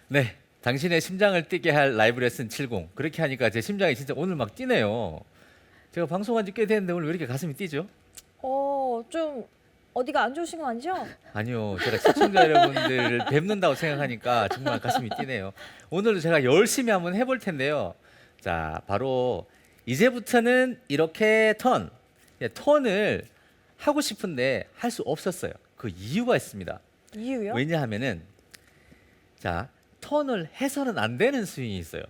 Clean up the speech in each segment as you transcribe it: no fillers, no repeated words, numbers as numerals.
네, 당신의 심장을 뛰게 할 라이브 레슨 70. 그렇게 하니까 제 심장이 진짜 오늘 막 뛰네요. 제가 방송한 지 꽤 됐는데 오늘 왜 이렇게 가슴이 뛰죠? 좀 어디가 안 좋으신 건 아니죠? 아니요, 제가 시청자 여러분들을 뵙는다고 생각하니까 정말 가슴이 뛰네요. 오늘도 제가 열심히 한번 해볼 텐데요. 자, 바로 이제부터는 이렇게 턴을 하고 싶은데 할 수 없었어요. 그 이유가 있습니다. 이유요? 왜냐하면은 자, 턴을 해서는 안 되는 스윙이 있어요.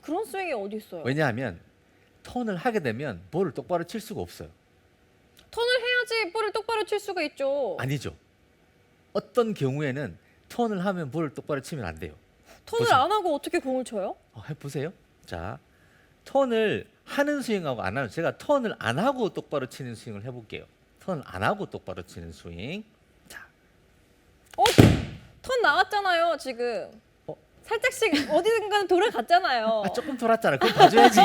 그런 스윙이 어디 있어요? 왜냐하면 턴을 하게 되면 볼을 똑바로 칠 수가 없어요. 턴을 해야지 볼을 똑바로 칠 수가 있죠. 아니죠. 어떤 경우에는 턴을 하면 볼을 똑바로 치면 안 돼요. 턴을 보세요. 안 하고 어떻게 공을 쳐요? 해보세요. 자, 턴을 하는 스윙하고 안 하는, 제가 턴을 안 하고 똑바로 치는 스윙을 해볼게요. 턴을 안 하고 똑바로 치는 스윙. 자, 턴 나왔잖아요, 지금. 어? 살짝씩 어디든가는 돌아갔잖아요. 조금 돌았잖아. 그럼 봐줘야지.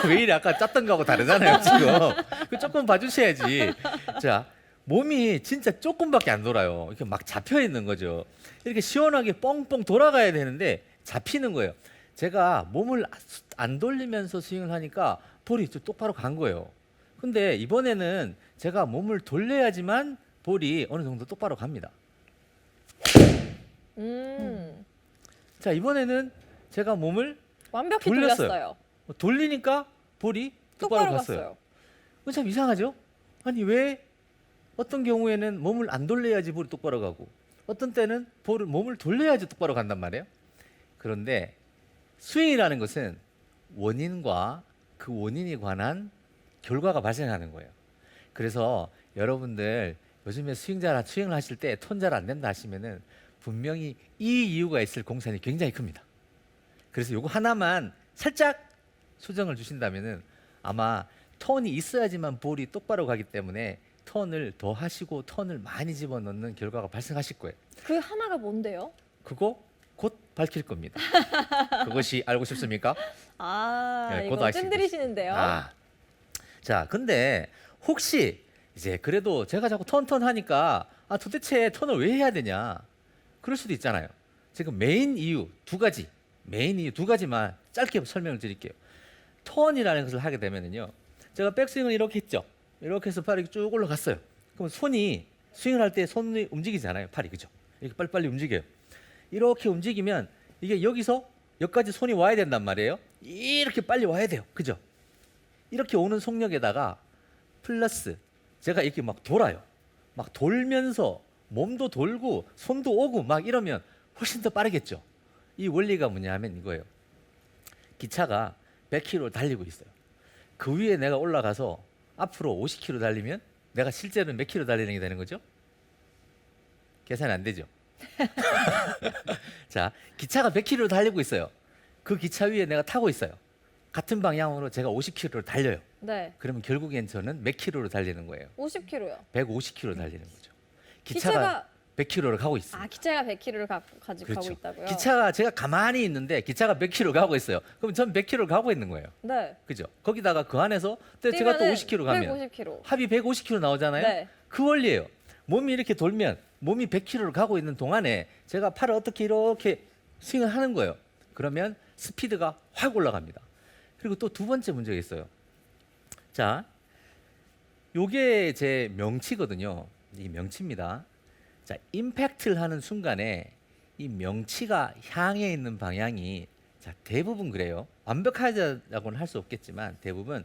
왜 이래? 아까 짰던 거하고 다르잖아요, 지금. 그 조금 봐주셔야지. 자, 몸이 진짜 조금밖에 안 돌아요. 이렇게 막 잡혀 있는 거죠. 이렇게 시원하게 뻥뻥 돌아가야 되는데 잡히는 거예요. 제가 몸을 안 돌리면서 스윙을 하니까 볼이 좀 똑바로 간 거예요. 근데 이번에는 제가 몸을 돌려야지만 볼이 어느 정도 똑바로 갑니다. 자, 이번에는 제가 몸을 완벽히 돌렸어요. 돌렸어요. 돌리니까 볼이 똑바로 갔어요. 참 이상하죠? 아니 왜 어떤 경우에는 몸을 안 돌려야지 볼이 똑바로 가고 어떤 때는 몸을 돌려야지 똑바로 간단 말이에요. 그런데 스윙이라는 것은 원인과 그 원인에 관한 결과가 발생하는 거예요. 그래서 여러분들 요즘에 스윙을 하실 때 톤 잘 안 된다 하시면은 분명히 이 이유가 있을 공산이 굉장히 큽니다. 그래서 요거 하나만 살짝 수정을 주신다면은 아마 턴이 있어야지만 볼이 똑바로 가기 때문에 턴을 더 하시고 턴을 많이 집어넣는 결과가 발생하실 거예요. 그 하나가 뭔데요? 그거 곧 밝힐 겁니다. 그것이 알고 싶습니까? 네, 곧 이거 아시겠어요. 찐들이시는데요. 자, 근데 혹시 이제 그래도 제가 자꾸 턴 하니까 도대체 턴을 왜 해야 되냐? 그럴 수도 있잖아요. 지금 메인 이유 두 가지만 짧게 설명을 드릴게요. 턴이라는 것을 하게 되면은요. 제가 백스윙을 이렇게 했죠. 이렇게 해서 팔이 쭉 올라갔어요. 그럼 손이 스윙을 할 때 손이 움직이잖아요. 팔이 그죠? 이렇게 빨리빨리 움직여요. 이렇게 움직이면 이게 여기서 여기까지 손이 와야 된단 말이에요. 이렇게 빨리 와야 돼요. 그죠? 이렇게 오는 속력에다가 플러스 제가 이렇게 막 돌아요. 막 돌면서 몸도 돌고 손도 오고 막 이러면 훨씬 더 빠르겠죠. 이 원리가 뭐냐 하면 이거예요. 기차가 100km 달리고 있어요. 그 위에 내가 올라가서 앞으로 50km 달리면 내가 실제로는 몇 킬로 달리는 게 되는 거죠? 계산이 안 되죠. 자, 기차가 100km 달리고 있어요. 그 기차 위에 내가 타고 있어요. 같은 방향으로 제가 50km를 달려요. 네. 그러면 결국엔 저는 몇 킬로로 달리는 거예요? 50km요. 150km 달리는 거죠. 기차가 100km를 가고 있습니다. 기차가 100km를 가지고 그렇죠. 가고 있다고요? 기차가 제가 가만히 있는데 기차가 100km 가고 있어요. 그럼 전 100km 가고 있는 거예요. 네. 그죠? 거기다가 그 안에서 또 제가 또 50km 가면 150km. 합이 150km 나오잖아요. 네. 그 원리예요. 몸이 이렇게 돌면 몸이 100km를 가고 있는 동안에 제가 팔을 어떻게 이렇게 스윙을 하는 거예요. 그러면 스피드가 확 올라갑니다. 그리고 또 두 번째 문제가 있어요. 자, 요게 제 명치거든요. 이 명치입니다. 자, 임팩트를 하는 순간에 이 명치가 향해 있는 방향이 대부분 그래요. 완벽하다고는 할 수 없겠지만 대부분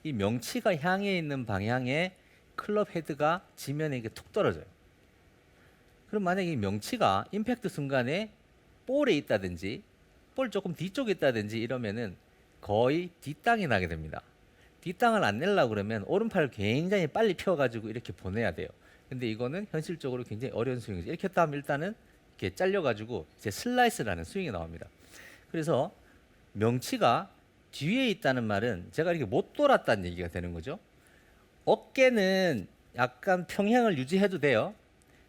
이 명치가 향해 있는 방향에 클럽 헤드가 지면에 이게 툭 떨어져요. 그럼 만약에 이 명치가 임팩트 순간에 볼에 있다든지 볼 조금 뒤쪽에 있다든지 이러면은 거의 뒷땅이 나게 됩니다. 뒷땅을 안 내려고 그러면 오른팔을 굉장히 빨리 펴가지고 이렇게 보내야 돼요. 근데 이거는 현실적으로 굉장히 어려운 스윙이죠. 이렇게 했다 하면 일단은 이렇게 잘려가지고 이제 슬라이스라는 스윙이 나옵니다. 그래서 명치가 뒤에 있다는 말은 제가 이렇게 못 돌았다는 얘기가 되는 거죠. 어깨는 약간 평행을 유지해도 돼요.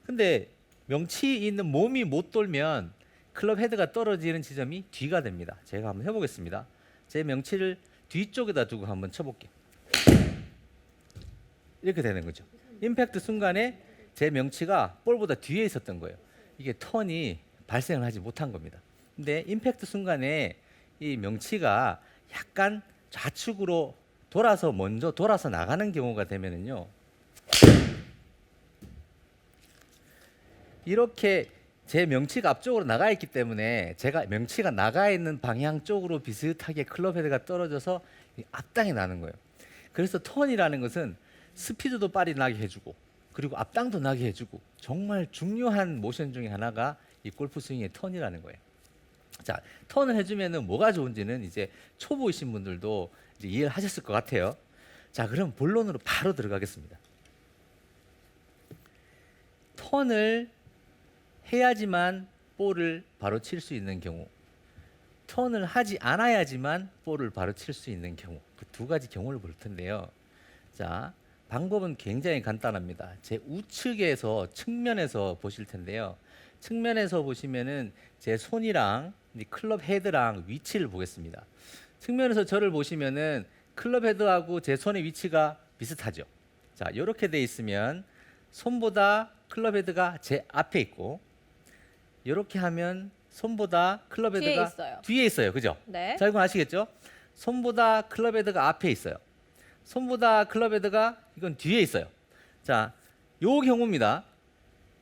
근데 명치 있는 몸이 못 돌면 클럽 헤드가 떨어지는 지점이 뒤가 됩니다. 제가 한번 해보겠습니다. 제 명치를 뒤쪽에다 두고 한번 쳐볼게요. 이렇게 되는 거죠. 임팩트 순간에 제 명치가 볼보다 뒤에 있었던 거예요. 이게 턴이 발생을 하지 못한 겁니다. 근데 임팩트 순간에 이 명치가 약간 좌측으로 먼저 돌아서 나가는 경우가 되면은요. 이렇게 제 명치가 앞쪽으로 나가 있기 때문에 제가 명치가 나가 있는 방향 쪽으로 비슷하게 클럽 헤드가 떨어져서 이 앞당이 나는 거예요. 그래서 턴이라는 것은 스피드도 빨리 나게 해주고 그리고 앞당도 나게 해주고 정말 중요한 모션 중에 하나가 이 골프 스윙의 턴이라는 거예요. 자, 턴을 해주면은 뭐가 좋은지는 이제 초보이신 분들도 이제 이해를 하셨을 것 같아요. 자, 그럼 본론으로 바로 들어가겠습니다. 턴을 해야지만 볼을 바로 칠 수 있는 경우, 턴을 하지 않아야지만 볼을 바로 칠 수 있는 경우, 그 두 가지 경우를 볼 텐데요. 자, 방법은 굉장히 간단합니다. 제 우측에서 측면에서 보실 텐데요. 측면에서 보시면은 제 손이랑 이 클럽 헤드랑 위치를 보겠습니다. 측면에서 저를 보시면은 클럽 헤드하고 제 손의 위치가 비슷하죠. 자, 이렇게 돼 있으면 손보다 클럽 헤드가 제 앞에 있고 이렇게 하면 손보다 클럽 뒤에 헤드가 있어요. 뒤에 있어요. 그죠? 네. 자, 이건 아시겠죠? 손보다 클럽 헤드가 앞에 있어요. 손보다 클럽 헤드가 이건 뒤에 있어요. 자, 요 경우입니다.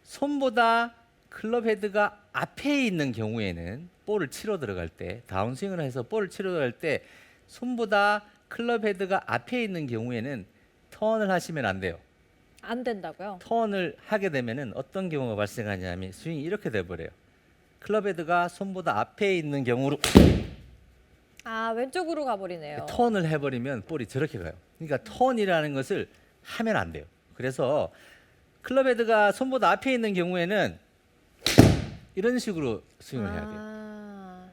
손보다 클럽 헤드가 앞에 있는 경우에는 볼을 치러 들어갈 때 다운스윙을 해서 볼을 치러 들어갈 때 손보다 클럽 헤드가 앞에 있는 경우에는 턴을 하시면 안 돼요. 안 된다고요? 턴을 하게 되면은 어떤 경우가 발생하냐면 스윙이 이렇게 돼 버려요. 클럽 헤드가 손보다 앞에 있는 경우로 아, 왼쪽으로 가버리네요. 턴을 해버리면 볼이 저렇게 가요. 그러니까 턴이라는 것을 하면 안 돼요. 그래서 클럽 헤드가 손보다 앞에 있는 경우에는 이런 식으로 스윙을 해야 돼요. 아,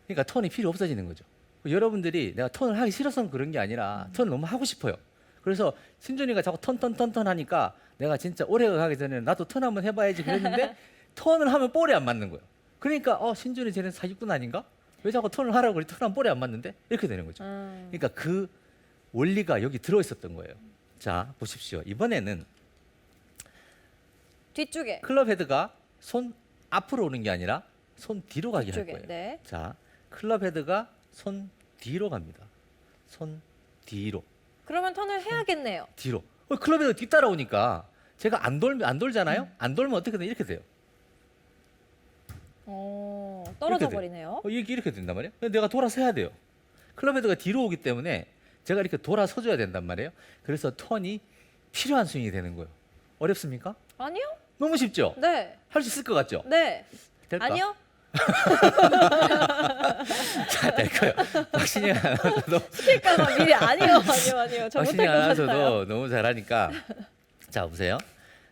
그러니까 턴이 필요 없어지는 거죠. 여러분들이 내가 턴을 하기 싫어서 그런 게 아니라 턴을 너무 하고 싶어요. 그래서 신준이가 자꾸 턴 하니까 내가 진짜 올해가 가기 전에 나도 턴 한번 해봐야지 그랬는데 턴을 하면 볼이 안 맞는 거예요. 그러니까 신준이 쟤는 사기꾼 아닌가? 왜 자꾸 턴을 하라고 그래? 턴하면 볼이 안 맞는데? 이렇게 되는 거죠. 그러니까 그 원리가 여기 들어 있었던 거예요. 자, 보십시오. 이번에는 뒤쪽에. 클럽 헤드가 손 앞으로 오는 게 아니라 손 뒤로 가게 할 뒤쪽에. 거예요. 네. 자, 클럽 헤드가 손 뒤로 갑니다. 손 뒤로. 그러면 턴을 해야겠네요. 뒤로. 클럽 헤드가 뒤따라오니까 제가 안 돌잖아요? 안 돌면 어떻게 돼? 이렇게 돼요. 떨어져 이렇게 버리네요. 이렇게 된단 말이에요. 근데 내가 돌아서야 돼요. 클럽 헤드가 뒤로 오기 때문에 제가 이렇게 돌아서줘야 된단 말이에요. 그래서 턴이 필요한 스윙이 되는 거예요. 어렵습니까? 아니요? 너무 쉽죠? 네. 할 수 있을 것 같죠? 네. 될까? 아니요? 자, 될 거예요. 박신영 아나운서도 시킬까봐 미리 아니요. 저 못할 것 같아요. 너무 잘하니까. 자, 보세요.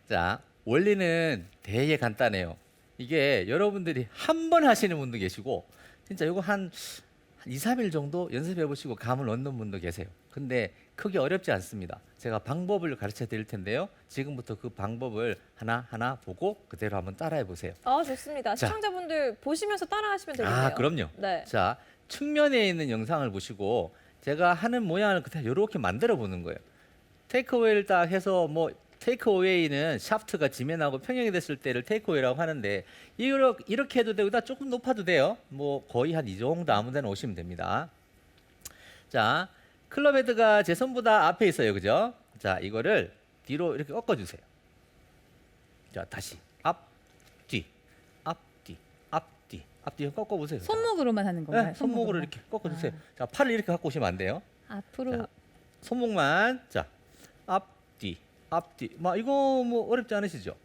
자, 원리는 되게 간단해요. 이게 여러분들이 한 번 하시는 분도 계시고 진짜 이거 한 2, 3일 정도 연습해 보시고 감을 얻는 분도 계세요. 근데 크게 어렵지 않습니다. 제가 방법을 가르쳐 드릴 텐데요. 지금부터 그 방법을 하나하나 보고 그대로 한번 따라해 보세요. 좋습니다. 자. 시청자분들 보시면서 따라하시면 되겠네요. 아, 그럼요. 네. 자, 측면에 있는 영상을 보시고 제가 하는 모양을 그대로 이렇게 만들어 보는 거예요. 테이크어웨이를 딱 해서 뭐 테이크어웨이는 샤프트가 지면하고 평행이 됐을 때를 테이크어웨이라고 하는데 이렇게 해도 되고 조금 높아도 돼요. 뭐 거의 한 이 정도 아무 데나 오시면 됩니다. 자, 클럽 헤드가 제 손보다 앞에 있어요. 그죠? 자, 이거를 뒤로 이렇게 꺾어주세요. 자, 다시 앞, 뒤, 앞, 뒤, 앞, 뒤, 앞, 뒤 꺾어보세요. 손목으로만 하는 건가요? 네, 손목으로 이렇게 꺾어주세요. 자, 팔을 이렇게 갖고 오시면 안 돼요. 앞으로 자, 손목만. 자, 앞뒤, 앞뒤. 이거 뭐 어렵지 않으시죠?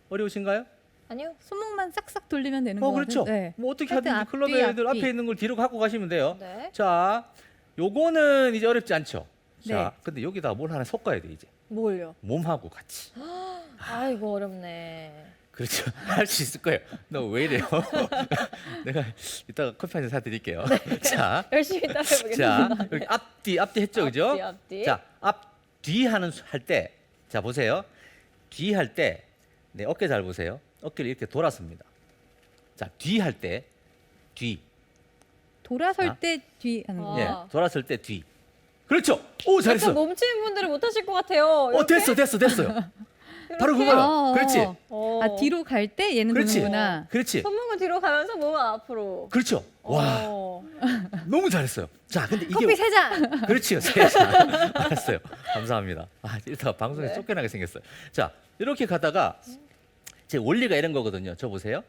어려우신가요? 아니요. 손목만 싹싹 돌리면 되는 거 그렇죠. 같아요. 네. 뭐 어떻게 하여튼 하든지 앞뒤, 클럽 헤드 앞뒤. 앞에 있는 걸 뒤로 갖고 가시면 돼요. 네. 자, 요거는 이제 어렵지 않죠. 자, 네. 근데 여기다 뭘 하나 섞어야 돼 이제. 뭘요? 몸하고 같이. 아이고 어렵네. 그렇죠. 할 수 있을 거예요. 너 왜 이래요? 내가 이따가 커피 한 잔 사드릴게요. 자, 열심히 따라해보겠습니다. 자, 여기 앞뒤 했죠, 그죠? 앞뒤. 자, 앞뒤 할 때, 자 보세요. 뒤 할 때, 네 어깨 잘 보세요. 어깨를 이렇게 돌았습니다. 자, 뒤 할 때, 뒤, 돌아설 자. 때 뒤 하는 거. 아. 예, 돌았을 때 뒤. 그렇죠. 오, 약간 잘했어. 몸치는 분들은 못하실 것 같아요. 이렇게? 됐어요. 바로 이렇게? 그거요. 그렇지. 아, 뒤로 갈 때 얘는 그렇지. 도는구나. 그렇지. 손목은 뒤로 가면서 몸은 앞으로. 그렇죠. 와, 어. 너무 잘했어요. 자, 근데 이게 커피 3잔. 그렇지요. 세상. 알았어요. 감사합니다. 아, 이러다가 방송에 네. 쫓겨나게 생겼어요. 자, 이렇게 가다가 제 원리가 이런 거거든요. 저 보세요.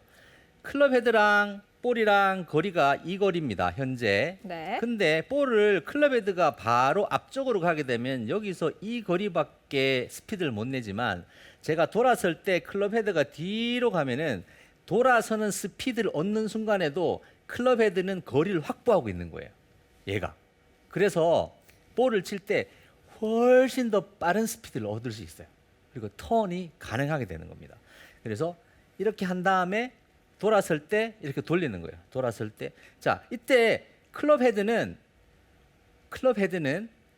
클럽 헤드랑 볼이랑 거리가 이 거리입니다. 현재. 네. 근데 볼을 클럽 헤드가 바로 앞쪽으로 가게 되면 여기서 이 거리밖에 스피드를 못 내지만 제가 돌아설 때 클럽 헤드가 뒤로 가면은 돌아서는 스피드를 얻는 순간에도 클럽 헤드는 거리를 확보하고 있는 거예요. 얘가. 그래서 볼을 칠 때 훨씬 더 빠른 스피드를 얻을 수 있어요. 그리고 턴이 가능하게 되는 겁니다. 그래서 이렇게 한 다음에 돌아설 때 이렇게 돌리는 거예요. 돌아설 때. 자, 이때 클럽 헤드는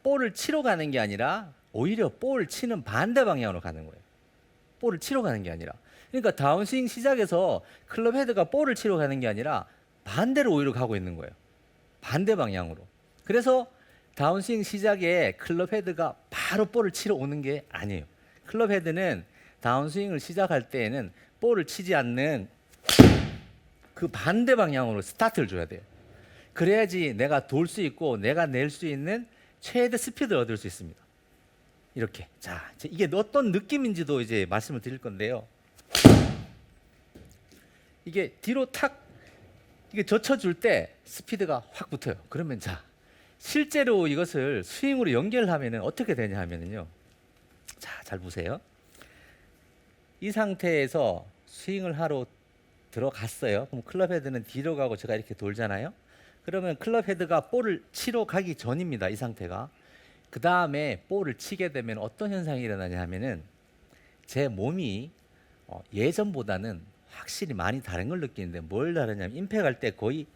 볼을 치러 가는 게 아니라 오히려 볼을 치는 반대 방향으로 가는 거예요. 볼을 치러 가는 게 아니라. 그러니까 다운스윙 시작에서 클럽 헤드가 볼을 치러 가는 게 아니라 반대로 오히려 가고 있는 거예요. 반대 방향으로. 그래서 다운스윙 시작에 클럽 헤드가 바로 볼을 치러 오는 게 아니에요. 클럽 헤드는 다운스윙을 시작할 때에는 볼을 치지 않는 그 반대 방향으로 스타트를 줘야 돼요. 그래야지 내가 돌 수 있고 내가 낼 수 있는 최대 스피드를 얻을 수 있습니다. 이렇게. 자, 이게 어떤 느낌인지도 이제 말씀을 드릴 건데요. 이게 뒤로 탁 이게 젖혀줄 때 스피드가 확 붙어요. 그러면 자, 실제로 이것을 스윙으로 연결하면은 어떻게 되냐 하면은요. 자, 잘 보세요. 이 상태에서 스윙을 하러 들어갔어요. 그럼 클럽 헤드는 뒤로 가고 제가 이렇게 돌잖아요. 그러면 클럽 헤드가 볼을 치러 가기 전입니다. 이 상태가. 그 다음에 볼을 치게 되면 어떤 현상이 일어나냐 하면은 제 몸이 예전보다는 확실히 많이 다른 걸 느끼는데 뭘 다르냐면 임팩할 때 거의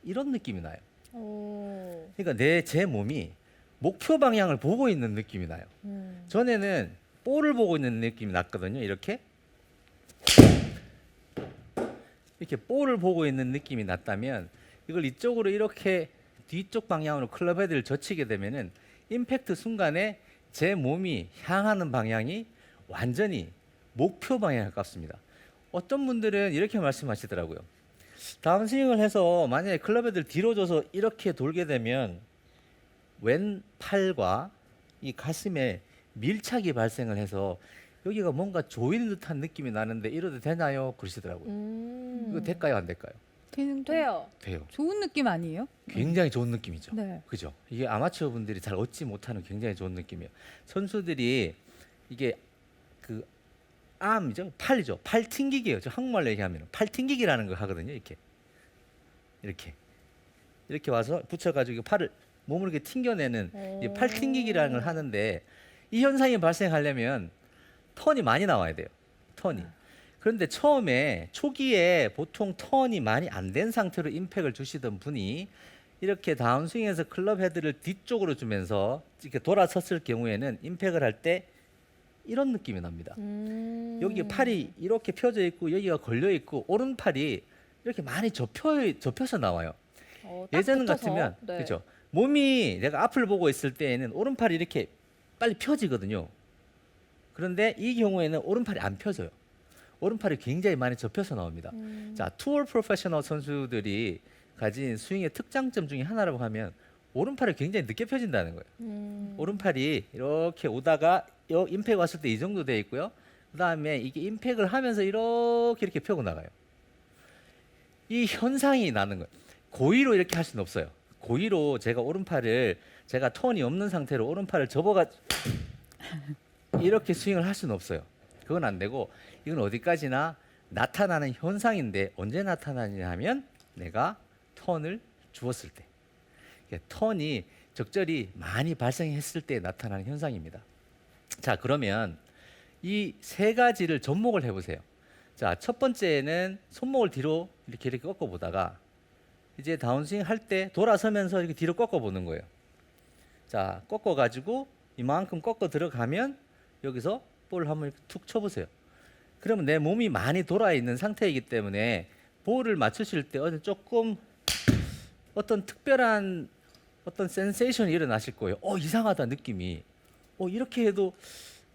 이런 느낌이 나요. 오. 그러니까 제 몸이 목표 방향을 보고 있는 느낌이 나요. 전에는 볼을 보고 있는 느낌이 났거든요. 이렇게 볼을 보고 있는 느낌이 났다면 이걸 이쪽으로 이렇게 뒤쪽 방향으로 클럽 헤드를 젖히게 되면은 임팩트 순간에 제 몸이 향하는 방향이 완전히 목표 방향에 가깝습니다. 어떤 분들은 이렇게 말씀하시더라고요. 다운스윙을 해서 만약에 클럽 헤드를 뒤로 줘서 이렇게 돌게 되면 왼팔과 이 가슴에 밀착이 발생을 해서 여기가 뭔가 조이는 듯한 느낌이 나는데 이러도 되나요? 그러시더라고요. 이거 될까요? 안 될까요? 돼요. 돼요. 좋은 느낌 아니에요? 굉장히 좋은 느낌이죠. 네. 그죠? 이게 아마추어 분들이 잘 얻지 못하는 굉장히 좋은 느낌이에요. 선수들이 이게 그 암이죠, 팔이죠, 팔 튕기기예요. 저 한국말로 얘기하면 팔 튕기기라는 걸 하거든요. 이렇게 와서 붙여가지고 팔을 몸을 이렇게 튕겨내는 이 팔 튕기기라는 걸 하는데 이 현상이 발생하려면 턴이 많이 나와야 돼요. 턴이. 그런데 처음에 초기에 보통 턴이 많이 안 된 상태로 임팩을 주시던 분이 이렇게 다운스윙에서 클럽 헤드를 뒤쪽으로 주면서 이렇게 돌아섰을 경우에는 임팩을 할 때 이런 느낌이 납니다. 여기 팔이 이렇게 펴져 있고 여기가 걸려 있고 오른팔이 이렇게 많이 접혀서 나와요. 딱 예전 붙어서. 같으면 네. 그렇죠. 몸이 내가 앞을 보고 있을 때에는 오른팔이 이렇게 빨리 펴지거든요. 그런데 이 경우에는 오른팔이 안 펴져요. 오른팔이 굉장히 많이 접혀서 나옵니다. 자, 투어 프로페셔널 선수들이 가진 스윙의 특장점 중에 하나라고 하면 오른팔이 굉장히 늦게 펴진다는 거예요. 오른팔이 이렇게 오다가 임팩 왔을 때 이 정도 돼 있고요. 그다음에 이게 임팩을 하면서 이렇게 펴고 나가요. 이 현상이 나는 거예요. 고의로 이렇게 할 수는 없어요. 고의로 제가 턴이 없는 상태로 오른팔을 접어가 이렇게 스윙을 할 수는 없어요. 그건 안 되고 이건 어디까지나 나타나는 현상인데 언제 나타나냐 하면 내가 턴을 주었을 때. 턴이 적절히 많이 발생했을 때 나타나는 현상입니다. 자, 그러면 이 세 가지를 접목을 해보세요. 자, 첫 번째는 손목을 뒤로 이렇게 꺾어 보다가 이제 다운스윙 할 때 돌아서면서 이렇게 뒤로 꺾어 보는 거예요. 자, 꺾어 가지고 이만큼 꺾어 들어가면 여기서 볼을 한번 이렇게 툭 쳐보세요. 그러면 내 몸이 많이 돌아 있는 상태이기 때문에 볼을 맞추실 때 조금 어떤 특별한 어떤 센세이션이 일어나실 거예요. 이상하다 느낌이. 이렇게 해도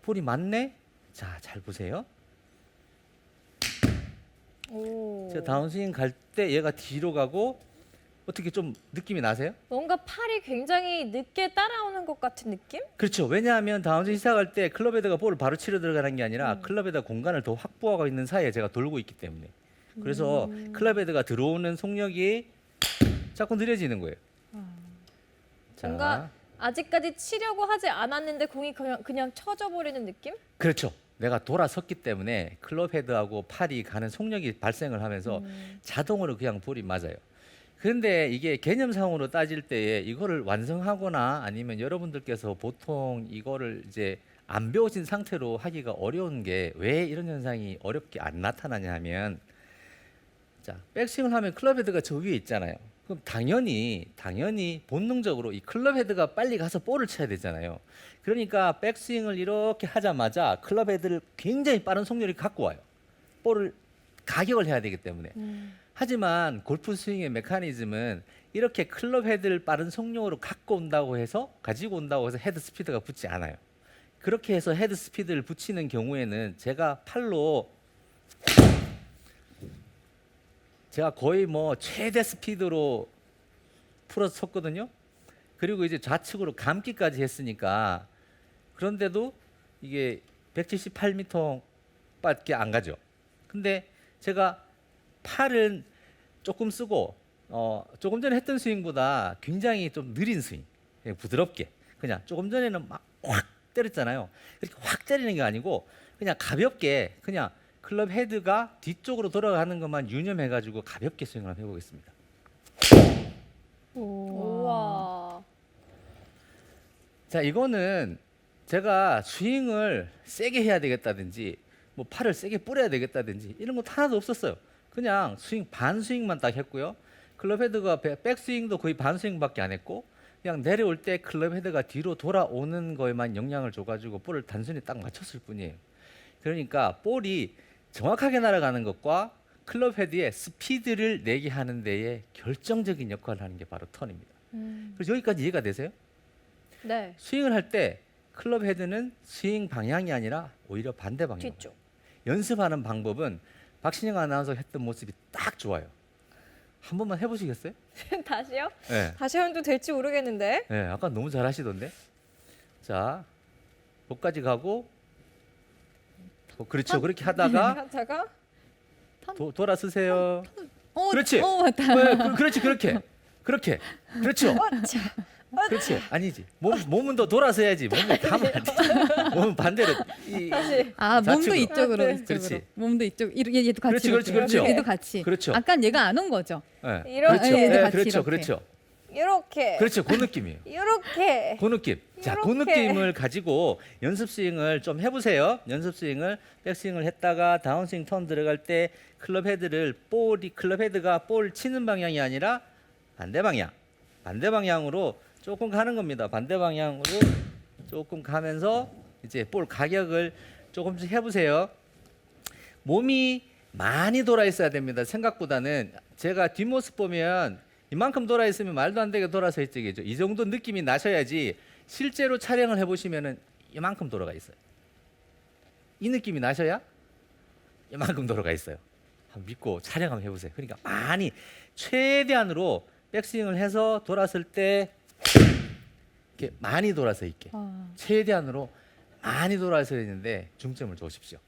볼이 맞네? 자, 잘 보세요. 오. 제가 다운스윙 갈 때 얘가 뒤로 가고 어떻게 좀 느낌이 나세요? 뭔가 팔이 굉장히 늦게 따라오는 것 같은 느낌? 그렇죠. 왜냐하면 다운스윙 시작할 때 클럽헤드가 볼을 바로 치러 들어가는 게 아니라 클럽헤드가 공간을 더 확보하고 있는 사이에 제가 돌고 있기 때문에. 그래서 클럽헤드가 들어오는 속력이 자꾸 느려지는 거예요. 자, 뭔가 아직까지 치려고 하지 않았는데 공이 그냥 쳐져 버리는 느낌? 그렇죠. 내가 돌아섰기 때문에 클럽헤드하고 팔이 가는 속력이 발생을 하면서 자동으로 그냥 볼이 맞아요. 그런데 이게 개념상으로 따질 때에 이거를 완성하거나 아니면 여러분들께서 보통 이거를 이제 안 배우신 상태로 하기가 어려운 게 왜 이런 현상이 어렵게 안 나타나냐 하면, 자, 백스윙을 하면 클럽헤드가 저 위에 있잖아요. 그럼 당연히 본능적으로 이 클럽헤드가 빨리 가서 볼을 쳐야 되잖아요. 그러니까 백스윙을 이렇게 하자마자 클럽헤드를 굉장히 빠른 속력이 갖고 와요. 볼을 가격을 해야 되기 때문에. 하지만 골프 스윙의 메커니즘은 이렇게 클럽 헤드를 빠른 속력으로 가지고 온다고 해서 헤드 스피드가 붙지 않아요. 그렇게 해서 헤드 스피드를 붙이는 경우에는 제가 팔로 제가 거의 뭐 최대 스피드로 풀어서 쳤거든요. 그리고 이제 좌측으로 감기까지 했으니까, 그런데도 이게 178m밖에 안 가죠. 근데 제가 팔은 조금 쓰고 조금 전에 했던 스윙보다 굉장히 좀 느린 스윙, 그냥 부드럽게, 그냥 조금 전에는 막 확 때렸잖아요. 이렇게 확 때리는 게 아니고 그냥 가볍게, 그냥 클럽 헤드가 뒤쪽으로 돌아가는 것만 유념해가지고 가볍게 스윙을 한번 해보겠습니다. 우와. 자, 이거는 제가 스윙을 세게 해야 되겠다든지 뭐 팔을 세게 뿌려야 되겠다든지 이런 거 하나도 없었어요. 그냥 스윙 반 스윙만 딱 했고요. 클럽 헤드가 백스윙도 거의 반 스윙밖에 안 했고, 그냥 내려올 때 클럽 헤드가 뒤로 돌아오는 거에만 영향을 줘가지고 볼을 단순히 딱 맞췄을 뿐이에요. 그러니까 볼이 정확하게 날아가는 것과 클럽 헤드의 스피드를 내게 하는 데에 결정적인 역할을 하는 게 바로 턴입니다. 그래서 여기까지 이해가 되세요? 네. 스윙을 할 때 클럽 헤드는 스윙 방향이 아니라 오히려 반대 방향. 뒤쪽. 연습하는 방법은 박신영 아나운서 했던 모습이 딱 좋아요. 한 번만 해보시겠어요? 다시요? 네. 다시 하면 또 될지 모르겠는데. 네, 아까 너무 잘하시던데. 자, 목까지 가고, 그렇죠. 그렇게 하다가 하다가 돌아서세요. 그렇지. 맞다. 네, 그렇지, 그렇게, 그렇죠. 그렇지, 아니지. 몸은 더 돌아서야지. 몸을 가면 안 돼. 몸은 반대로. 다시. 아, 몸도 좌측으로. 이쪽으로, 네. 이쪽으로. 그렇지. 몸도 이쪽. 얘도 같이. 그렇지, 이렇게. 그렇죠. 얘도 같이. 그렇죠. 아까 얘가 안 온 거죠. 네. 이렇게. 그렇죠. 얘도 네, 같이 그렇죠, 이렇게. 그렇죠. 이렇게. 그렇죠, 그 느낌이에요. 이렇게. 그 느낌. 자, 그 이렇게. 느낌을 가지고 연습 스윙을 좀 해보세요. 연습 스윙을 백스윙을 했다가 다운스윙 턴 들어갈 때 클럽 헤드가 볼 치는 방향이 아니라 반대 방향으로 조금 가는 겁니다. 반대 방향으로 조금 가면서 이제 볼 가격을 조금씩 해보세요. 몸이 많이 돌아 있어야 됩니다. 생각보다는. 제가 뒷모습 보면 이만큼 돌아 있으면 말도 안 되게 돌아서 있죠. 이 정도 느낌이 나셔야지. 실제로 촬영을 해보시면은 이만큼 돌아가 있어요. 이 느낌이 나셔야 이만큼 돌아가 있어요. 한번 믿고 촬영 한번 해보세요. 그러니까 많이 최대한으로 백스윙을 해서 돌았을 때 이렇게 많이 돌아서 있게, 아. 최대한으로 많이 돌아서 있는데 중점을 주십시오.